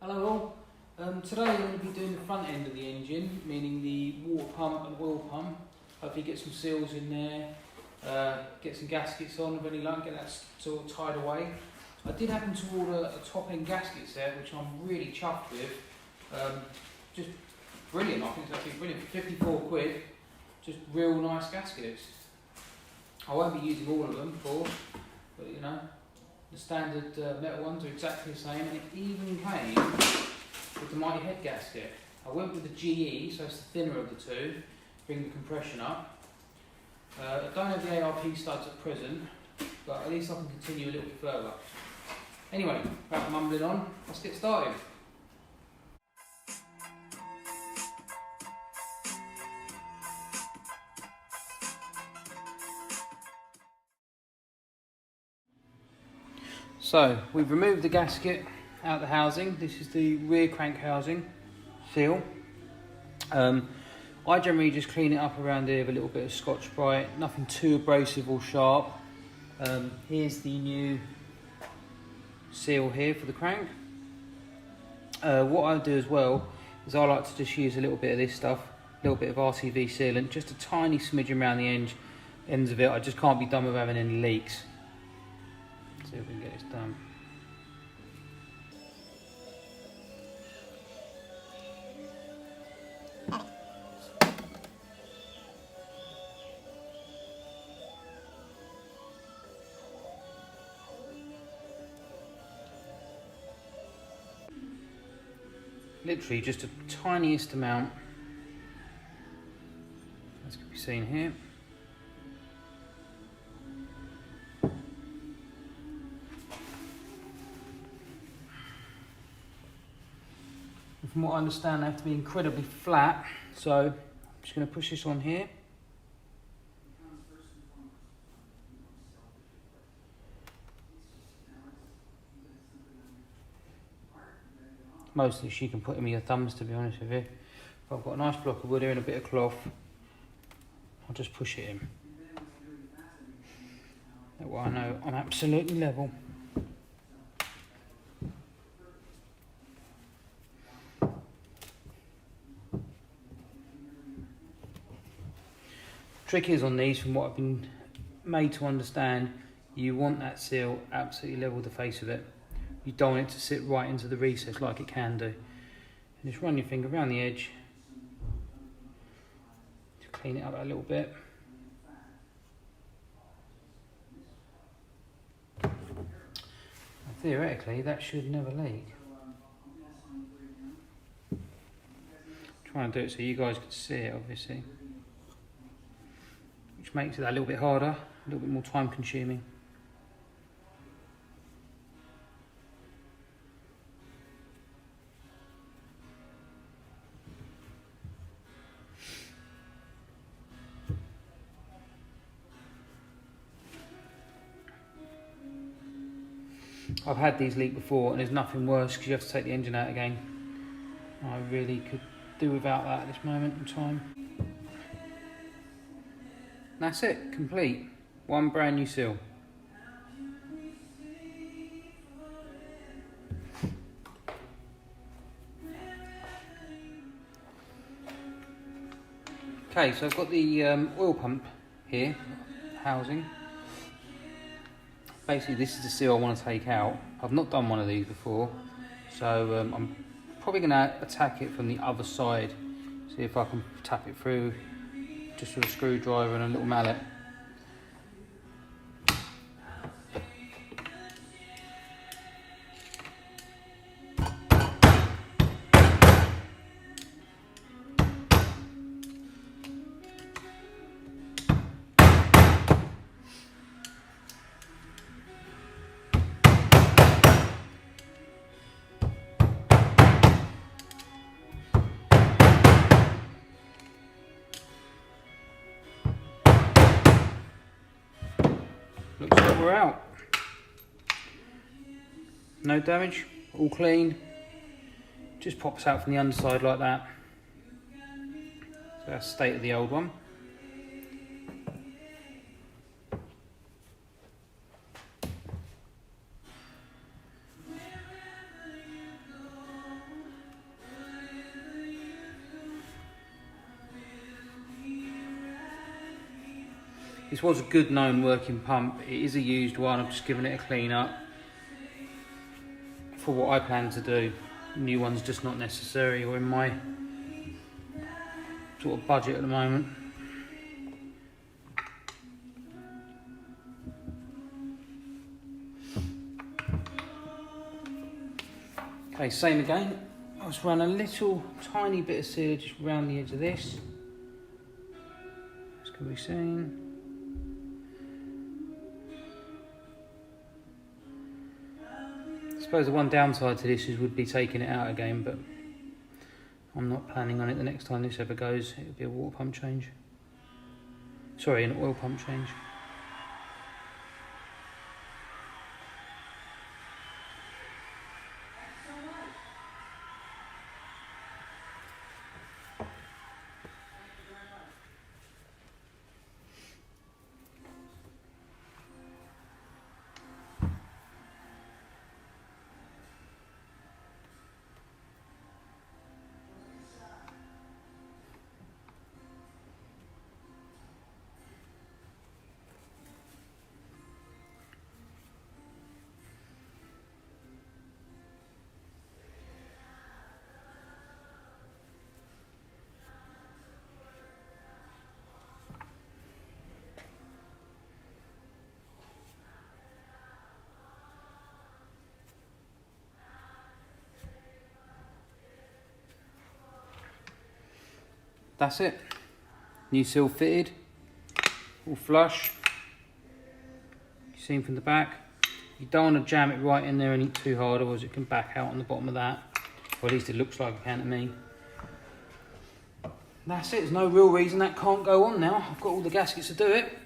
Hello all. Today I'm going to be doing the front end of the engine, meaning the water pump and oil pump. Hopefully get some seals in there, get some gaskets on with any luck, get that sort of tied away. I did happen to order a top end gasket set, which I'm really chuffed with. Just brilliant, I think it's actually brilliant. For 54 quid, just real nice gaskets. I won't be using all of them, of course, but you know, the standard metal ones are exactly the same, and it even came with the mighty head gasket. I went with the GE, so it's the thinner of the two, bring the compression up. I don't have the ARP studs at present, but at least I can continue a little bit further. Anyway, without mumbling on, let's get started. So, we've removed the gasket out of the housing. This is the rear crank housing seal. I generally just clean it up around here with a little bit of Scotch-Brite, nothing too abrasive or sharp. Here's the new seal here for the crank. What I do as well is I like to just use a little bit of this stuff, a little bit of RTV sealant, just a tiny smidgen around the ends of it. I just can't be done with having any leaks. See if we can get this done. Literally just the tiniest amount, as can be seen here. From what I understand, they have to be incredibly flat, so I'm just going to push this on here. Mostly she can put in with your thumbs, to be honest with you. But I've got a nice block of wood here and a bit of cloth. I'll just push it in. That way I know I'm absolutely level. Trick is on these, from what I've been made to understand, you want that seal absolutely level with the face of it. You don't want it to sit right into the recess like it can do. And just run your finger around the edge to clean it up a little bit. And theoretically, that should never leak. Try and do it so you guys can see it, obviously. Which makes it a little bit harder, a little bit more time consuming. I've had these leak before and there's nothing worse because you have to take the engine out again. I really could do without that at this moment in time. That's it, complete. One brand new seal. Okay, so I've got the oil pump here, housing. Basically this is the seal I want to take out. I've not done one of these before, so I'm probably going to attack it from the other side. See if I can tap it through just with a screwdriver and a little mallet. Looks like we're out. No damage, all clean. Just pops out from the underside like that. So that's the state of the old one. This was a good known working pump. It is a used one. I've just given it a clean up for what I plan to do. New one's just not necessary or in my sort of budget at the moment. Okay, same again. I'll just run a little tiny bit of sealer just around the edge of this. This can be seen. I suppose the one downside to this is would be taking it out again, but I'm not planning on it. The next time this ever goes, it'll be a water pump change. Sorry, an oil pump change. That's it. New seal fitted, all flush. You've seen from the back. You don't want to jam it right in there any too hard, otherwise it can back out on the bottom of that. Or at least it looks like it can to me. That's it. There's no real reason that can't go on now. I've got all the gaskets to do it.